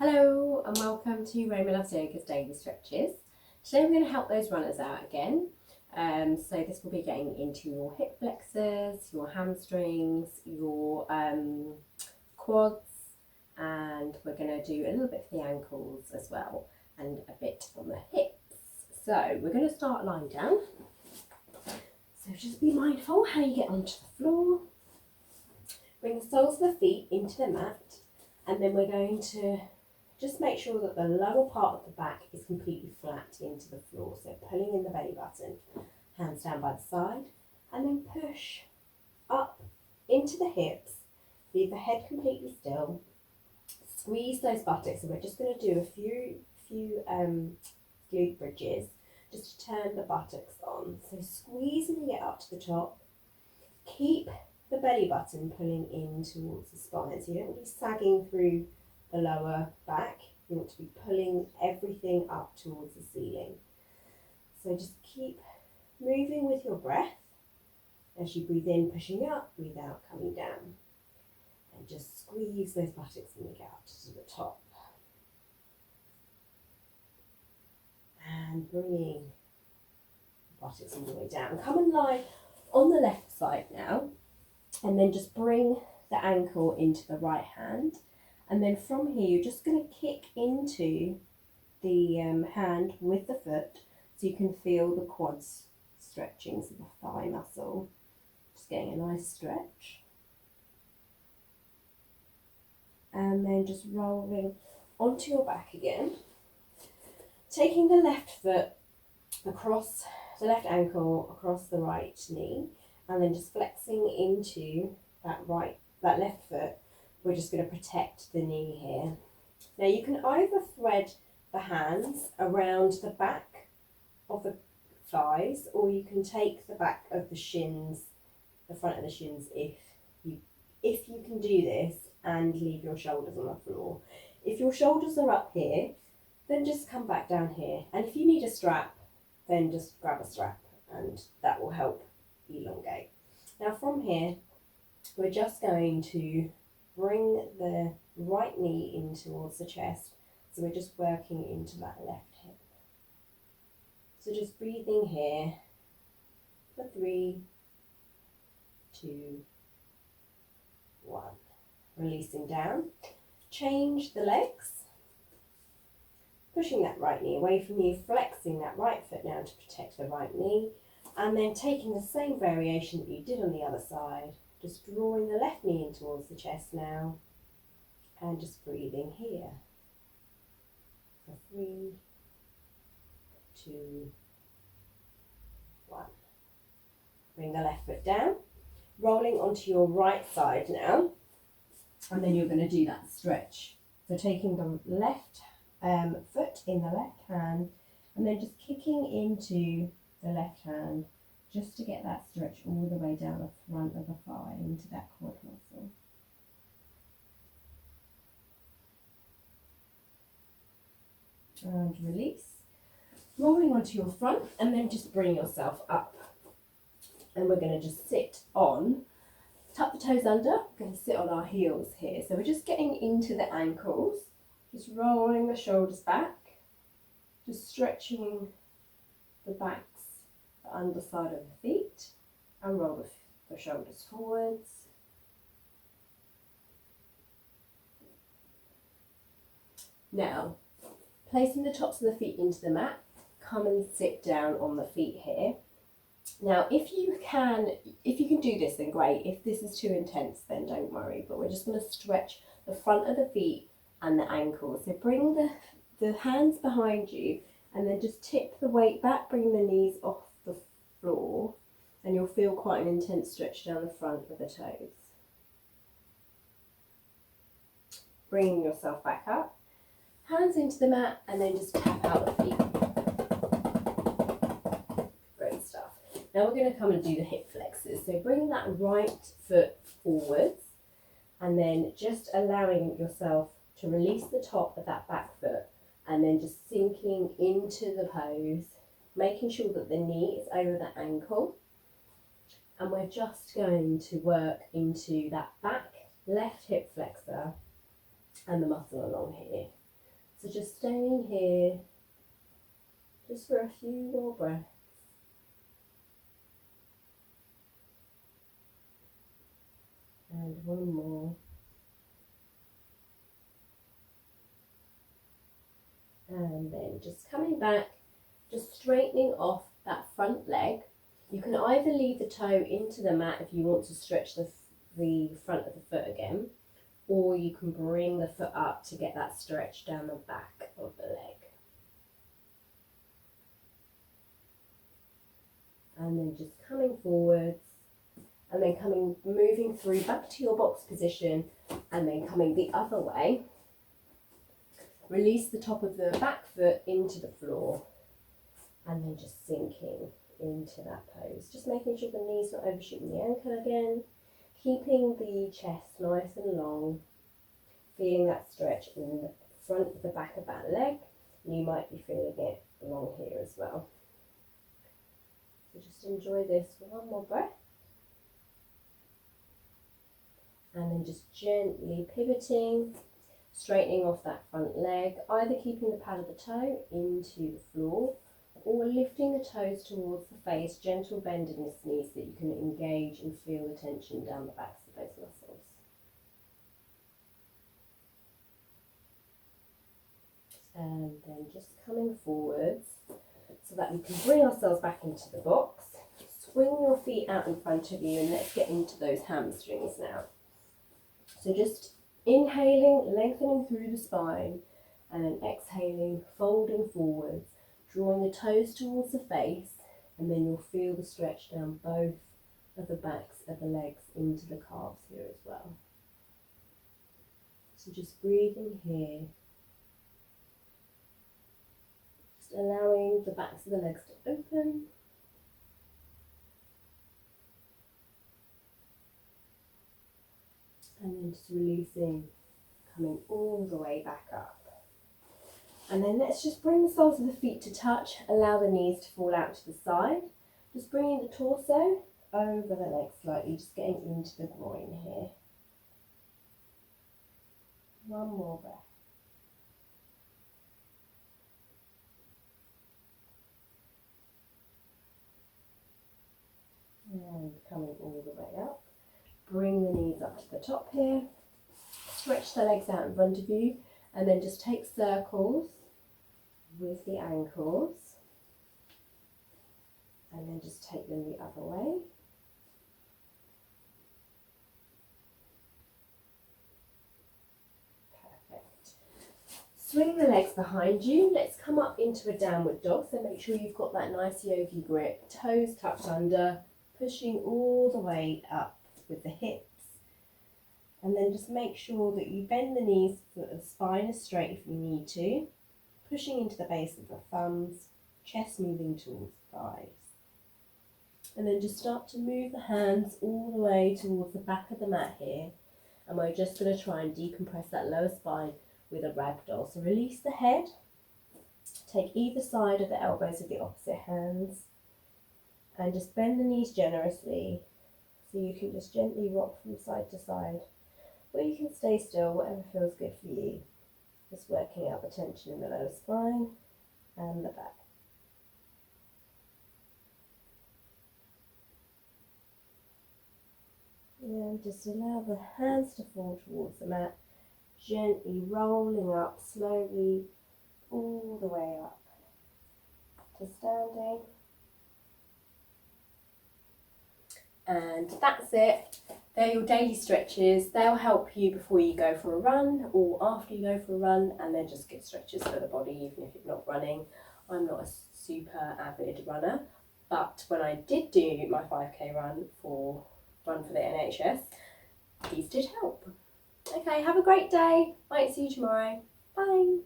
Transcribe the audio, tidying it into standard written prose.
Hello and welcome to Roma Loves Yoga's Daily Stretches. Today we're going to help those runners out again. So this will be getting into your hip flexors, your hamstrings, your quads, and we're going to do a little bit for the ankles as well and a bit on the hips. So we're going to start lying down. So just be mindful how you get onto the floor. Bring the soles of the feet into the mat, and then we're going to just make sure that the lower part of the back is completely flat into the floor. So pulling in the belly button, hands down by the side, and then push up into the hips. Leave the head completely still. Squeeze those buttocks, and we're just going to do a few glute bridges just to turn the buttocks on. So squeeze and get up to the top. Keep the belly button pulling in towards the spine, so you don't want to be sagging through the lower back. You want to be pulling everything up towards the ceiling. So just keep moving with your breath as you breathe in, pushing up, breathe out, coming down, and just squeeze those buttocks and get up to the top, and bringing the buttocks all the way down. Come and lie on the left side now, and then just bring the ankle into the right hand, and then from here you're just going to kick into the hand with the foot so you can feel the quads stretching, so the thigh muscle, just getting a nice stretch, and then just rolling onto your back again, taking the left foot across the left ankle across the right knee, and then just flexing into that left foot. We're just going to protect the knee here. Now you can either thread the hands around the back of the thighs, or you can take the back of the shins, the front of the shins, if you can do this, and leave your shoulders on the floor. If your shoulders are up here, then just come back down here. And if you need a strap, then just grab a strap and that will help elongate. Now from here, we're just going to bring the right knee in towards the chest. So we're just working into that left hip. So just breathing here for 3, 2, 1. Releasing down. Change the legs. Pushing that right knee away from you, flexing that right foot now to protect the right knee, and then taking the same variation that you did on the other side, just drawing the left knee in towards the chest now, and just breathing here for 3, 2, 1. Bring the left foot down, rolling onto your right side now, and then you're going to do that stretch. So taking the left foot in the left hand, and then just kicking into the left hand just to get that stretch all the way down the front of the thigh into that quad muscle. And release. Rolling onto your front, and then just bring yourself up. And we're going to just sit on, tuck the toes under, we're going to sit on our heels here. So we're just getting into the ankles, just rolling the shoulders back, just stretching the backs, the underside of the feet, and roll the shoulders forwards. Now, placing the tops of the feet into the mat, come and sit down on the feet here. Now, if you can do this, then great. If this is too intense, then don't worry. But we're just going to stretch the front of the feet and the ankles. So bring the hands behind you, and then just tip the weight back, bring the knees off the floor, and you'll feel quite an intense stretch down the front of the toes. Bringing yourself back up, hands into the mat, and then just tap out the feet. Great stuff. Now we're going to come and do the hip flexors. So bring that right foot forwards, and then just allowing yourself to release the top of that back foot, and then just sinking into the pose, making sure that the knee is over the ankle, and we're just going to work into that back left hip flexor and the muscle along here. So just staying here just for a few more breaths. And one more. And then just coming back, just straightening off that front leg. You can either leave the toe into the mat if you want to stretch the front of the foot again, or you can bring the foot up to get that stretch down the back of the leg. And then just coming forwards, and then moving through back to your box position, and then coming the other way. Release the top of the back foot into the floor, and then just sinking into that pose. Just making sure the knee's not overshooting the ankle again. Keeping the chest nice and long. Feeling that stretch in the front of the back of that leg. And you might be feeling it along here as well. So just enjoy this for one more breath. And then just gently pivoting, straightening off that front leg, either keeping the pad of the toe into the floor or lifting the toes towards the face, gentle bend in the knees so that you can engage and feel the tension down the backs of those muscles. And then just coming forwards so that we can bring ourselves back into the box. Swing your feet out in front of you and let's get into those hamstrings now. So just inhaling, lengthening through the spine, and then exhaling, folding forwards, drawing the toes towards the face, and then you'll feel the stretch down both of the backs of the legs into the calves here as well. So just breathing here, just allowing the backs of the legs to open. And then just releasing, coming all the way back up. And then let's just bring the soles of the feet to touch, allow the knees to fall out to the side. Just bringing the torso over the legs slightly, just getting into the groin here. One more breath. And coming all the way up. Bring the knees up to the top here. Stretch the legs out in front of you. And then just take circles with the ankles. And then just take them the other way. Perfect. Swing the legs behind you. Let's come up into a downward dog. So make sure you've got that nice yogi grip. Toes tucked under. Pushing all the way up with the hips. And then just make sure that you bend the knees so that the spine is straight if you need to. Pushing into the base of the thumbs, chest moving towards the thighs. And then just start to move the hands all the way towards the back of the mat here. And we're just going to try and decompress that lower spine with a ragdoll. So release the head. Take either side of the elbows with the opposite hands. And just bend the knees generously. So you can just gently rock from side to side. Or you can stay still, whatever feels good for you. Just working out the tension in the lower spine and the back. And just allow the hands to fall towards the mat, gently rolling up slowly all the way up to standing. And that's it. They're your daily stretches. They'll help you before you go for a run or after you go for a run, and they're just good stretches for the body even if you're not running. I'm not a super avid runner, but when I did do my 5k run for the NHS, these did help. Okay, have a great day. Might see you tomorrow. Bye.